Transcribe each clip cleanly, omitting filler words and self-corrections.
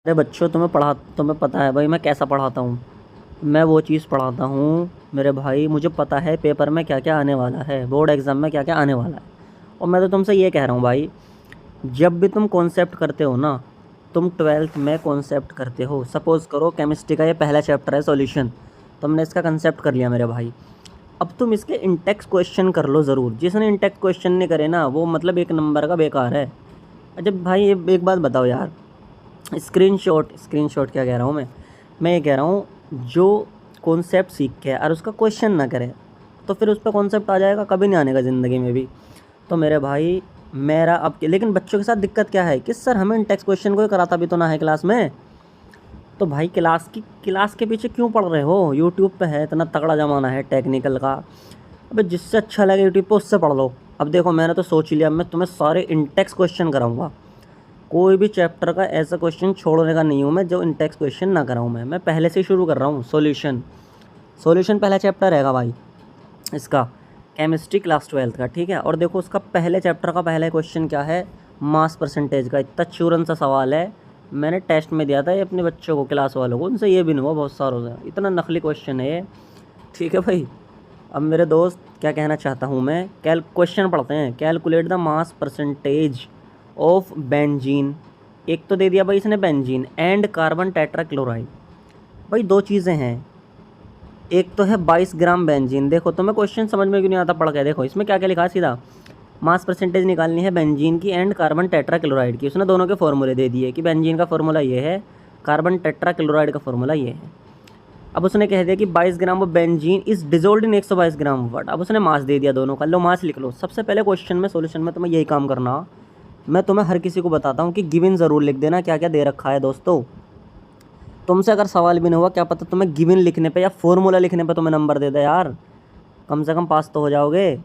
अरे बच्चों, तुम्हें पता है भाई मैं कैसा पढ़ाता हूँ। मैं वो चीज़ पढ़ाता हूँ मेरे भाई, मुझे पता है पेपर में क्या क्या आने वाला है, बोर्ड एग्ज़ाम में क्या क्या आने वाला है। और मैं तो तुमसे ये कह रहा हूँ भाई, जब भी तुम कॉन्सेप्ट करते हो ना, तुम ट्वेल्थ में कॉन्सेप्ट करते हो। सपोज़ करो केमिस्ट्री का ये पहला चैप्टर है सॉल्यूशन, तुमने इसका कंसेप्ट कर लिया मेरे भाई। अब तुम इसके इंटेक्स क्वेश्चन कर लो ज़रूर। जिसने इंटेक्स क्वेश्चन नहीं करे ना, वो मतलब एक नंबर का बेकार है। अच्छा भाई, ये एक बात बताओ यार, स्क्रीनशॉट क्या कह रहा हूँ मैं ये कह रहा हूँ, जो कॉन्सेप्ट सीख के और उसका क्वेश्चन ना करे, तो फिर उस पर कॉन्सेप्ट आ जाएगा, कभी नहीं आने का ज़िंदगी में भी। तो मेरे भाई, मेरा अब लेकिन बच्चों के साथ दिक्कत क्या है कि सर हमें टेक्स्ट क्वेश्चन कोई कराता भी तो ना है क्लास में। तो भाई क्लास के पीछे क्यों पढ़ रहे हो? यूट्यूब पे है, इतना तगड़ा ज़माना है टेक्निकल का। अबे जिससे अच्छा लगे यूट्यूब पे उससे पढ़ लो। अब देखो, मैंने तो सोच लिया, मैं तुम्हें सारे इंटेक्स क्वेश्चन कराऊंगा। कोई भी चैप्टर का ऐसा क्वेश्चन छोड़ने का नहीं हूँ मैं जो इंटेक्स क्वेश्चन ना कराऊँ। मैं पहले से ही शुरू कर रहा हूँ। सॉल्यूशन पहला चैप्टर रहेगा भाई इसका, केमिस्ट्री क्लास 12th का, ठीक है। और देखो उसका पहले चैप्टर का पहला क्वेश्चन क्या है, मास परसेंटेज का। इतना चूरन सा सवाल है, मैंने टेस्ट में दिया था ये अपने बच्चों को, क्लास वालों को, उनसे ये भी नहीं हुआ बहुत सारों से। इतना नकली क्वेश्चन है ये, ठीक है भाई। अब मेरे दोस्त, क्या कहना चाहता हूँ मैं, क्वेश्चन पढ़ते हैं। Calculate the mass percentage of benzene. एक तो दे दिया भाई इसने बेंजीन एंड कार्बन टेट्राक्लोराइड। भाई दो चीज़ें हैं, एक तो है 22 ग्राम बेंजीन। देखो तुम्हें क्वेश्चन समझ में क्यों नहीं आता, पढ़ के देखो इसमें क्या क्या लिखा है सीधा। मास परसेंटेज निकालनी है बेंजीन की एंड कार्बन टेट्राक्लोराइड की। उसने दोनों के फॉर्मूले दे दिए कि बेंजीन का फॉर्मूला ये है, कार्बन टेट्राक्लोराइड का फॉर्मूला ये है। अब उसने कह दिया कि 22 gram of benzene is dissolved in 122 gram water. अब उसने मास दे दिया दोनों का, लो मास लिख लो। सबसे पहले क्वेश्चन में, सॉल्यूशन में तुम्हें यही काम करना। मैं तुम्हें हर किसी को बताता हूँ कि गिवन ज़रूर लिख देना क्या क्या दे रखा है दोस्तों। तुमसे अगर सवाल भी नहीं हुआ, क्या पता तुम्हें गिवन लिखने पे या फॉर्मूला लिखने पे तुम्हें नंबर दे दे यार, कम से कम पास तो हो जाओगे।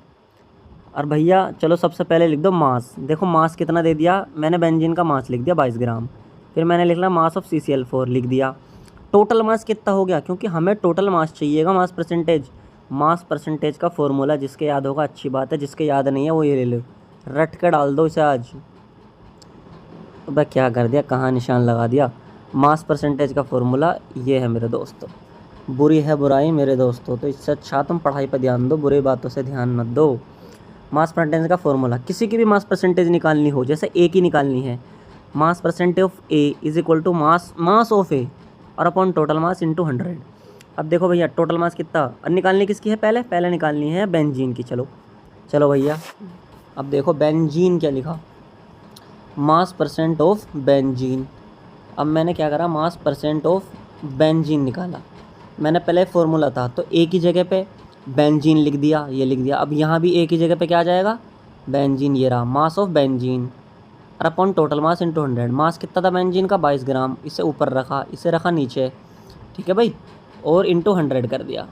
और भैया चलो सबसे पहले लिख दो मास। देखो मास कितना दे दिया मैंने, बेंजीन का मास लिख दिया 22 ग्राम। फिर मैंने लिखना मास ऑफ CCl4 लिख दिया। टोटल मास कितना हो गया, क्योंकि हमें टोटल मास चाहिएगा, मास परसेंटेज का फॉर्मूला जिसके याद होगा अच्छी बात है, जिसके याद नहीं है वो ये ले लो, रट के डाल दो इसे आज। तो भाई क्या कर दिया, कहाँ निशान लगा दिया। मास परसेंटेज का फॉर्मूला ये है मेरे दोस्तों। बुरी है बुराई मेरे दोस्तों, तो इससे अच्छा तुम पढ़ाई पर ध्यान दो, बुरी बातों से ध्यान मत दो। मास परसेंटेज का फॉर्मूला, किसी की भी मास परसेंटेज निकालनी हो, जैसे ए की निकालनी है, mass percentage of A is equal to mass of A और अपॉन टोटल मास इंटू 100। अब देखो भैया टोटल मास कितना, अब निकालनी किसकी है, पहले निकालनी है बेंजीन की। चलो चलो भैया, अब देखो बेंजीन क्या लिखा, मास परसेंट ऑफ बेंजीन। अब मैंने क्या करा, मास परसेंट ऑफ बेंजीन निकाला। मैंने पहले फॉर्मूला था तो ए की जगह पे बेंजीन लिख दिया, ये लिख दिया। अब यहाँ भी ए की जगह पे क्या आ जाएगा, बेंजीन, ये रहा मास ऑफ बेंजीन और अपॉन टोटल मास इंटू 100। मास कितना था बेंजीन का, 22 ग्राम। इसे ऊपर रखा, इसे रखा नीचे, ठीक है भाई, और इंटू 100 कर दिया,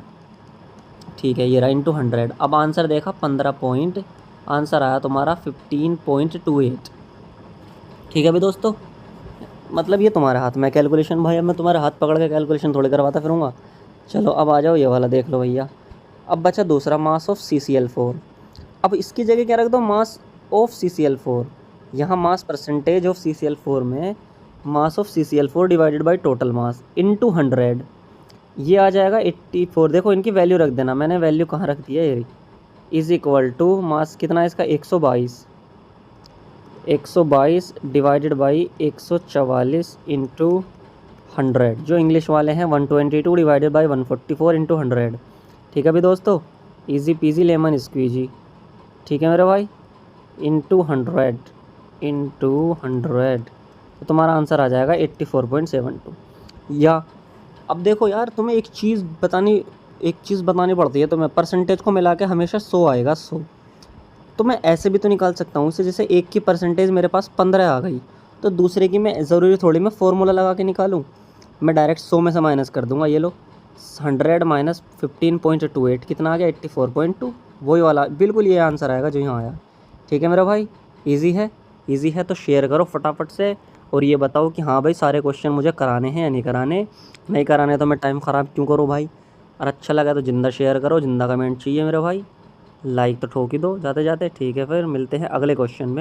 ठीक है, ये रहा इंटू 100। अब आंसर देखा 15 पॉइंट, आंसर आया तुम्हारा 15.28, ठीक है भाई दोस्तों। मतलब ये तुम्हारे हाथ में कैलकुलेशन भाई, अब मैं तुम्हारे हाथ पकड़ के कैलकुलेशन थोड़ी करवाता फिरूँगा। चलो अब आ जाओ, ये वाला देख लो भैया। अब बचा दूसरा, मास ऑफ CCl4। अब इसकी जगह क्या रख दो, मास ऑफ CCl4। यहाँ मास परसेंटेज ऑफ CCl4 में mass of CCl4 divided by total mass into 100, ये आ जाएगा 84। देखो इनकी वैल्यू रख देना, मैंने वैल्यू कहाँ रख दी है, ये इज़ इक्वल टू मास कितना है इसका, 122 डिवाइडेड बाई 144 इंटू 100। जो इंग्लिश वाले हैं 122 डिवाइडेड बाई 144 इंटू 100, ठीक है भाई दोस्तों, इजी पीजी लेमन स्क्वीजी, ठीक है मेरे भाई, इंटू 100 तो तुम्हारा आंसर आ जाएगा 84.72। या अब देखो यार, तुम्हें एक चीज़ बतानी पड़ती है तुम्हें, परसेंटेज को मिला के हमेशा 100 आएगा, 100। तो मैं ऐसे भी तो निकाल सकता हूँ इसे, जैसे एक की परसेंटेज मेरे पास 15 आ गई, तो दूसरे की मैं ज़रूरी थोड़ी मैं फ़ॉर्मूला लगा के निकालूँ, मैं डायरेक्ट 100 में से माइनस कर दूंगा। ये लो 100 माइनस 15.28 कितना आ गया, 84.2। वही वाला बिल्कुल ये आंसर आएगा जो यहाँ आया, ठीक है मेरा भाई। इजी है तो शेयर करो फटाफट से, और ये बताओ कि हाँ भाई सारे क्वेश्चन मुझे कराने हैं या नहीं कराने। नहीं कराने तो मैं टाइम ख़राब क्यों करूँ भाई। और अच्छा लगा तो जिंदा शेयर करो, जिंदा कमेंट चाहिए मेरे भाई, लाइक तो ठोक ही दो जाते जाते, ठीक है। फिर मिलते हैं अगले क्वेश्चन में।